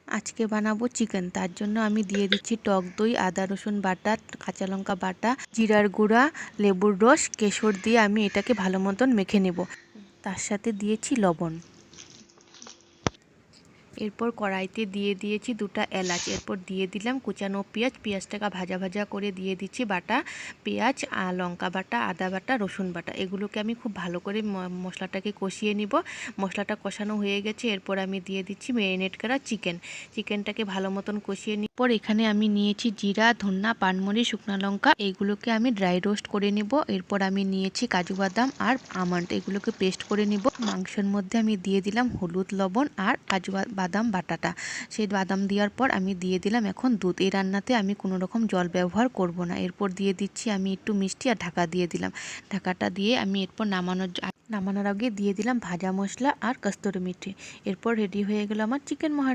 আজকে বানাবো চিকেন। তার জন্য আমি দিয়ে দিচ্ছি টক দই, আদা রসুন বাটা, কাঁচা লঙ্কা বাটা, জিরার গুঁড়া, লেবুর রস, কেশর দিয়ে আমি এটাকে ভালো মতন মেখে নেব। তার সাথে দিয়েছি লবণ। এরপর কড়াইতে দিয়ে দিয়েছি 2টা এলাচ। এরপর দিয়ে দিলাম কুচানো পেঁয়াজ। পেঁয়াজটাকে ভাজা ভাজা করে দিয়ে দিচ্ছি বাটা পেঁয়াজ, লঙ্কা বাটা, আদা বাটা, রসুন বাটা। এগুলোকে আমি খুব ভালো করে মশলাটাকে কষিয়ে নিব। মশলাটা কষানো হয়ে গেছে। এরপর আমি দিয়ে দিচ্ছি ম্যারিনেট করা চিকেনটাকে ভালো মতন কষিয়ে নিই। পর এখানে আমি নিয়েছি জিরা, ধনিয়া, পানমরিচ, শুকনো লঙ্কা। এইগুলোকে আমি ড্রাই রোস্ট করে নিব। এরপর আমি নিয়েছি কাজু বাদাম আর আমন্ড, এগুলোকে পেস্ট করে নিব। মাংসের মধ্যে আমি দিয়ে দিলাম হলুদ, লবণ আর কাজু বাদাম বাটাটা। সেই বাদাম দেওয়ার পর আমি দিয়ে দিলাম এখন দুধ। এই রান্নাতে আমি কোনো রকম জল ব্যবহার করব না। এরপর দিয়ে দিচ্ছি আমি একটু মিষ্টি আর ঢাকা দিয়ে দিলাম। ঢাকাটা দিয়ে আমি এরপর নামানোর আগে দিয়ে দিলাম ভাজা মশলা আর কস্তুরি মেথি। এরপর রেডি হয়ে গেল আমার চিকেন মহারাজ।